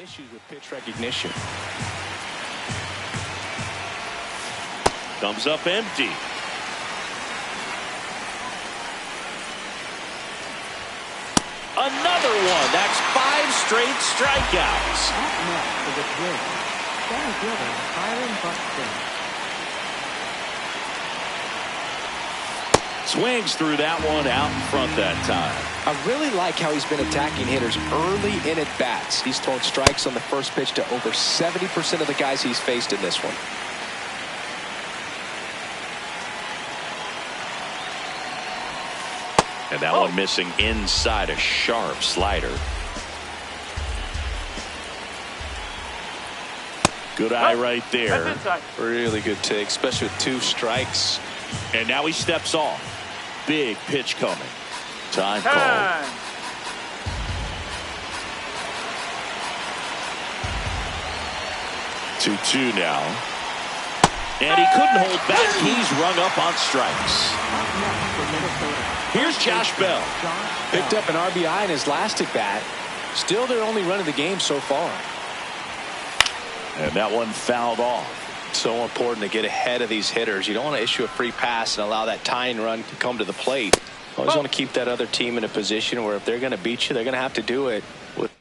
issues with pitch recognition. Comes up empty. Another one. That's 5 straight strikeouts. Up next for the Twins, center fielder Byron Buxton. Swings through that one out in front that time. I really like how he's been attacking hitters early in at bats. He's thrown strikes on the first pitch to over 70% of the guys he's faced in this one. And that one missing inside, a sharp slider. Good eye right there. Really good take, especially with 2 strikes. And now he steps off. Big pitch coming. Time call. 2-2 now. And he couldn't hold back. He's rung up on strikes. Here's Josh Bell. Picked up an RBI in his last at bat. Still their only run of the game so far. And that one fouled off. So important to get ahead of these hitters. You don't want to issue a free pass and allow that tying run to come to the plate. Always want to keep that other team in a position where if they're going to beat you, they're going to have to do it with.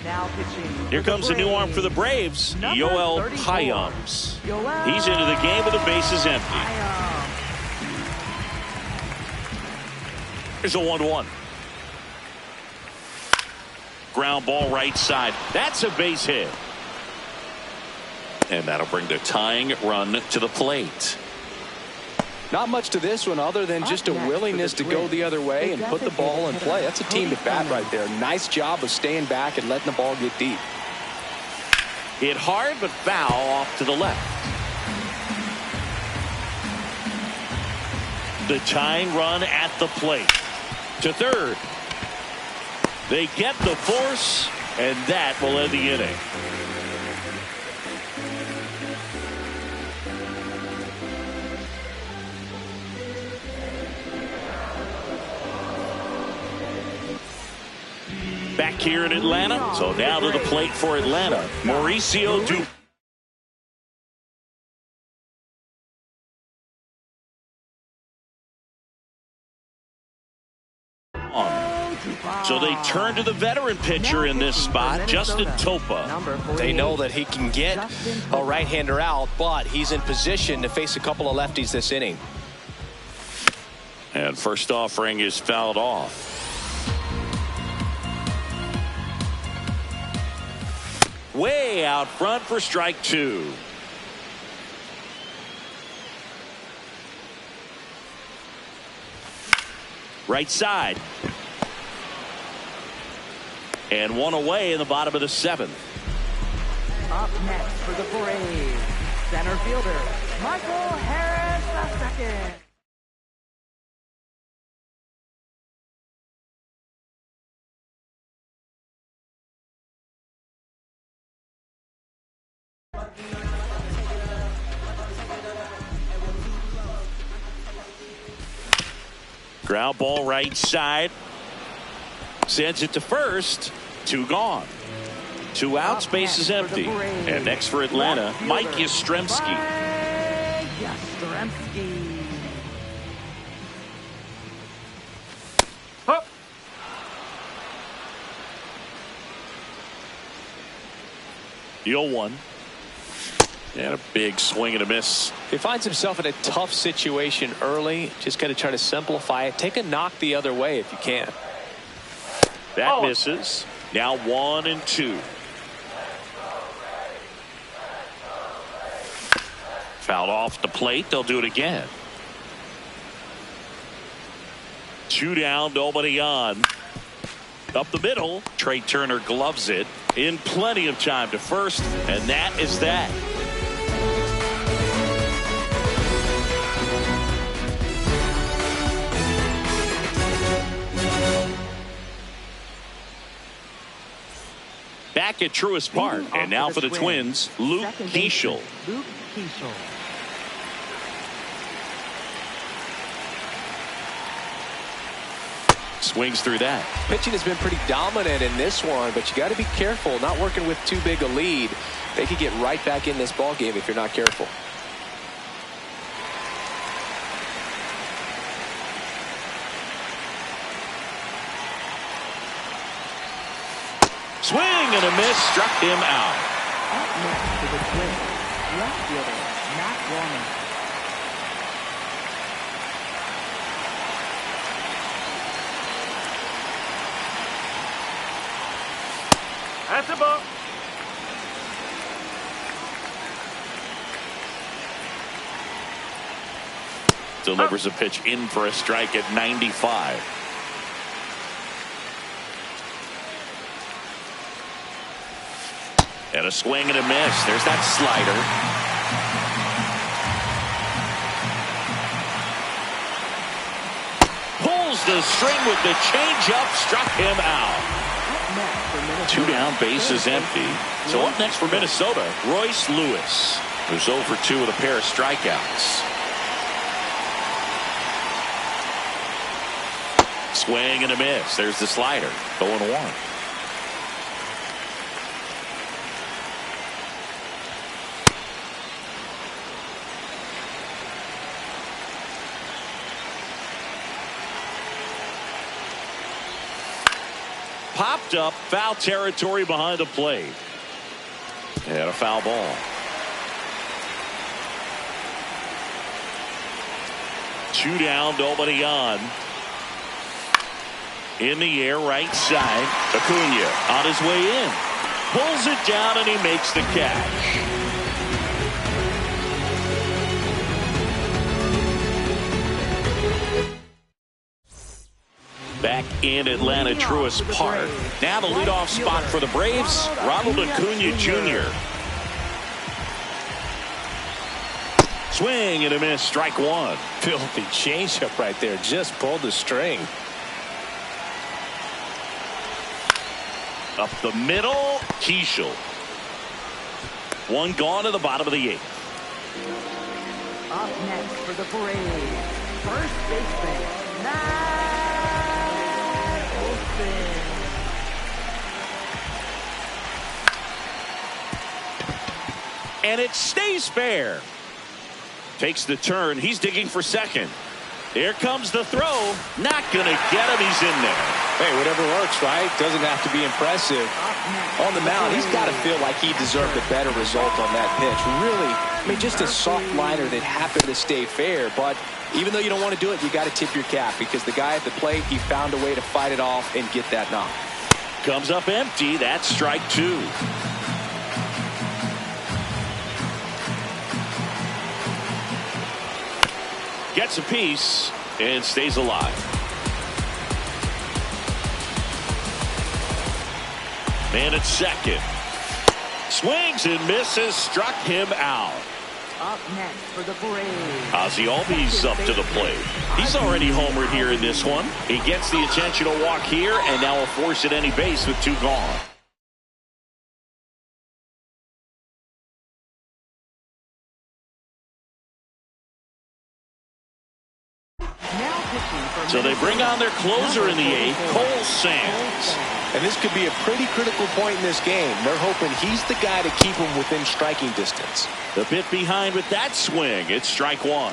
Now pitching. Here comes a new arm for the Braves, Yoel Payams. He's into the game with the bases empty. Here's a 1-1. Ground ball right side. That's a base hit. And that'll bring the tying run to the plate. Not much to this one other than just a willingness to go the other way and put the ball in play. That's a team to bat right there. Nice job of staying back and letting the ball get deep. Hit hard but foul off to the left. The tying run at the plate. To third. They get the force, and that will end the inning. Back here in Atlanta. So now to the plate for Atlanta, Mauricio Dupont. So they turn to the veteran pitcher in this spot, Justin Topa. They know that he can get a right-hander out, but he's in position to face a couple of lefties this inning. And first offering is fouled off. Way out front for strike 2. Right side. And one away in the bottom of the 7th. Up next for the Braves, center fielder Michael Harris II. Ground ball right side. Sends it to first. 2 gone. 2 outs, base is empty. And next for Atlanta, Mike Yastrzemski. The 0-1. And a big swing and a miss. He finds himself in a tough situation early. Just got to try to simplify it. Take a knock the other way if you can. That misses. Now 1-2. Fouled off the plate. They'll do it again. 2 down, nobody on. Up the middle, Trey Turner gloves it in plenty of time to first, and that is that. back at Truist Park. And now for the Twins, Luke Keeschel. Luke Keeschel. Swings through that. Pitching has been pretty dominant in this one, but you got to be careful. Not working with too big a lead. They could get right back in this ball game if you're not careful. Swing and a miss, struck him out. Up next to the Twins, left fielder Matt Warner. That's a ball. Delivers a pitch in for a strike at 95. And a swing and a miss. There's that slider. Pulls the string with the changeup, struck him out. 2 down, base is empty. So up next for Minnesota, Royce Lewis, who's 0 for 2 with a pair of strikeouts. Swing and a miss. There's the slider. 0-1. Popped up, foul territory behind the plate. And a foul ball. Two down, nobody on. In the air, right side. Acuna on his way in. Pulls it down and he makes the catch. Back in Atlanta, Truist Park. Now the leadoff spot for the Braves, Ronald Acuna Jr. Swing and a miss, strike one. Filthy changeup right there. Just pulled the string. Up the middle, Keeschel. One gone to the bottom of the 8th. Up next for the Braves, first baseman Matt Olson. And it stays fair. Takes the turn. He's digging for second. Here comes the throw. Not going to get him. He's in there. Hey, whatever works, right? Doesn't have to be impressive. On the mound, he's got to feel like he deserved a better result on that pitch. Really, I mean, just a soft liner that happened to stay fair. But even though you don't want to do it, you got to tip your cap because the guy at the plate, he found a way to fight it off and get that knock. Comes up empty. That's strike two. Gets a piece and stays alive. Man at second. Swings and misses. Struck him out. Up next for the Braves, Ozzie Albies up to the plate. He's already homered here in this one. He gets the intentional walk here and now will force at any base with 2 gone. So they bring on their closer in the 8th, Cole Sands. And this could be a pretty critical point in this game. They're hoping he's the guy to keep him within striking distance. A bit behind with that swing. It's strike one.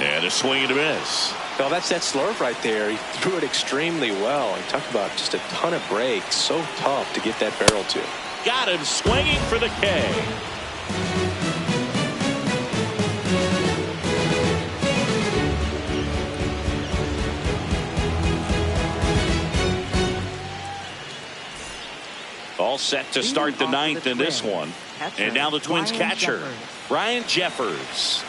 And a swing and a miss. Well, that's that slurve right there. He threw it extremely well. And talk about just a ton of breaks. So tough to get that barrel to. Got him swinging for the K. All set to start the 9th in this one. And now the Twins catcher, Ryan Jeffers.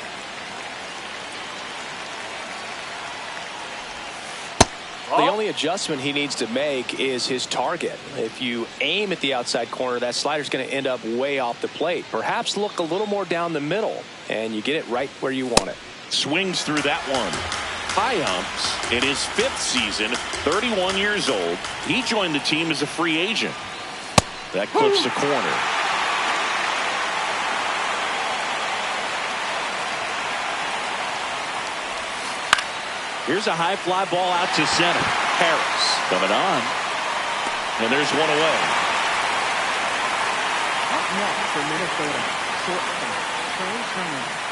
The only adjustment he needs to make is his target. If you aim at the outside corner, that slider's going to end up way off the plate. Perhaps look a little more down the middle, and you get it right where you want it. Swings through that one. High umps in his 5th season, 31 years old. He joined the team as a free agent. That clips the corner. Here's a high fly ball out to center. Harris coming on. And there's one away. Up next for Minnesota, shortstop Trey Turner.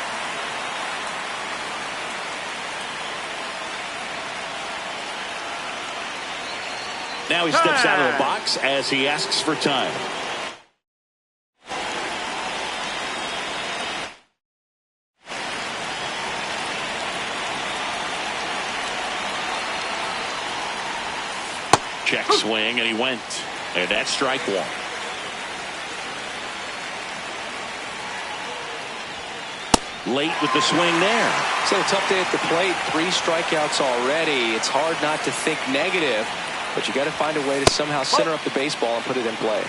Now he steps out of the box as he asks for time. Check swing, and he went. And that's strike one. Late with the swing there. So a tough day at the plate. 3 strikeouts already. It's hard not to think negative, but you got to find a way to somehow center up the baseball and put it in play.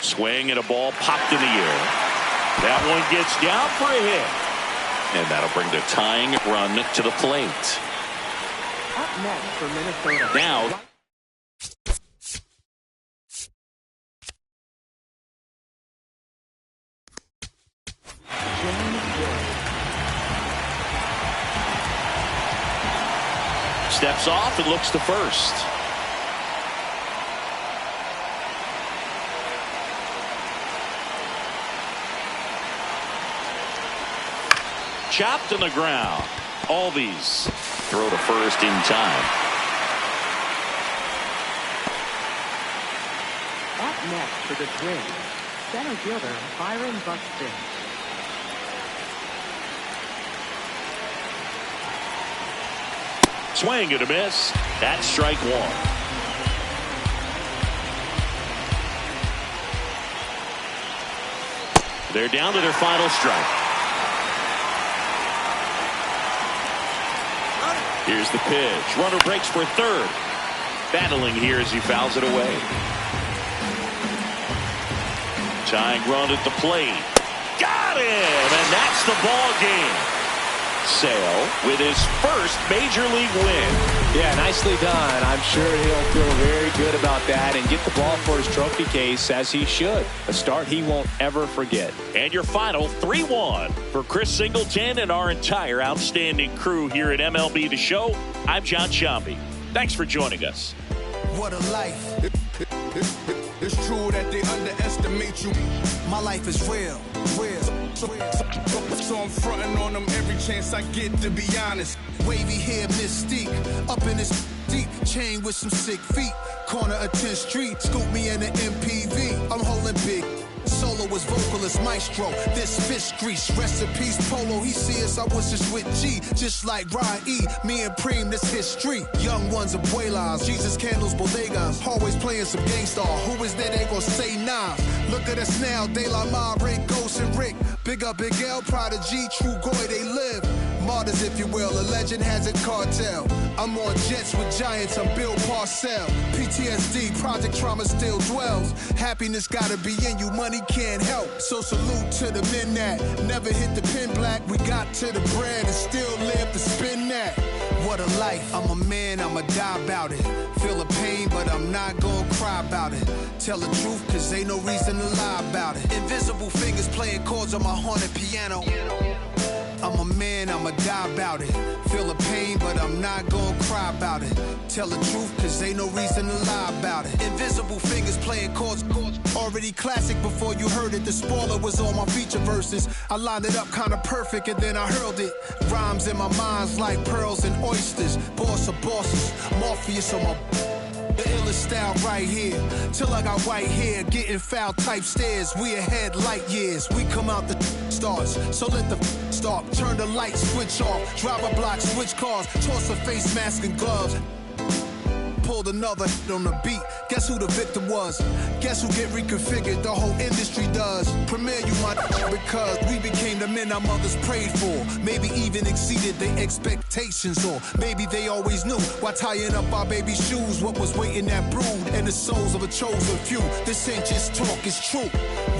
Swing and a ball popped in the air. That one gets down for a hit. And that'll bring the tying run to the plate. Up next for Minnesota. Now. Steps off and looks to first. Chopped on the ground. Albies throw to first in time. Up next for the Twins, center fielder Byron Buxton. Swing and a miss. That's strike one. They're down to their final strike. Here's the pitch. Runner breaks for third. Battling here as he fouls it away. Tying run at the plate. Got him! And that's the ball game. Sale with his first major league win. Yeah, nicely done. I'm sure he'll feel very good about that and get the ball for his trophy case, as he should. A start he won't ever forget. And your final 3-1 for Chris Singleton and our entire outstanding crew here at MLB The Show. I'm John Shambi. Thanks for joining us. What a life. It's true that they underestimate you. My life is real. So I'm fronting on them every chance I get, to be honest. Wavy hair, mystique, up in this deep chain with some sick feet. Corner of 10th Street, scoop me in the MPV. I'm holding big. Solo was vocalist maestro. This fish grease, recipes polo. He see us, I was just with G, just like Ryan E. Me and Preem, this history. Young ones, abuelas, Jesus candles, bodegas. Always playing some gangsta. Who is there? They gon' say nah. Look at us now, De La Ma, Ray, Ghost, and Rick. Big up, Big L, Prodigy, True Goy, they live. Martyrs, if you will, a legend has a cartel. I'm on jets with giants, I'm Bill Parcell. PTSD, project trauma still dwells. Happiness gotta be in you, money can't help. So salute to the men that never hit the pin black. We got to the bread and still live to spin that. What a life, I'm a man, I'ma die about it. Feel the pain, but I'm not gonna cry about it. Tell the truth, cause ain't no reason to lie about it. Invisible fingers playing chords on my haunted piano. I'm a man, I'ma die about it. Feel the pain, but I'm not gonna cry about it. Tell the truth, cause ain't no reason to lie about it. Invisible fingers playing chords. Already classic before you heard it. The spoiler was on my feature verses. I lined it up kinda perfect and then I hurled it. Rhymes in my mind's like pearls and oysters. Boss of bosses, Morpheus on my... The illest style right here. Till I got white hair, getting foul type stares. We ahead light years. We come out the stars. So let the start. Turn the light switch off. Drive a block, switch cars. Toss a face mask and gloves. pulled another on the beat. Guess who the victim was? Guess who get reconfigured? The whole industry does. Premiere you my because we became the men our mothers prayed for. Maybe even exceeded their expectations, or maybe they always knew why tying up our baby shoes what was waiting that brood in the souls of a chosen few. This ain't just talk, it's true.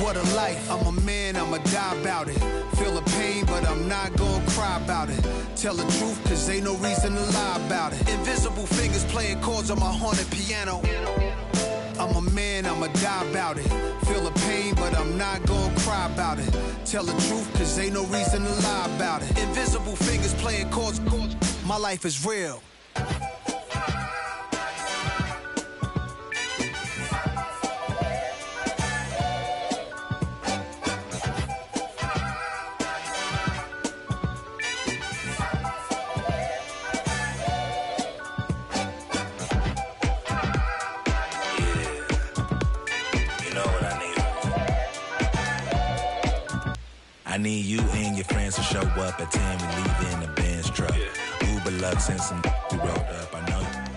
What a life. I'm a man, I'ma die about it. Feel the pain, but I'm not gonna cry about it. Tell the truth, cause ain't no reason to lie about it. Invisible fingers playing chords on my haunted piano. I'm a man, I'ma die about it. Feel the pain, but I'm not gonna cry about it. Tell the truth, cause ain't no reason to lie about it. Invisible fingers playing chords. My life is real. I need you and your friends to show up at 10. We leave in the Benz truck. Uber Lux and some we rolled up.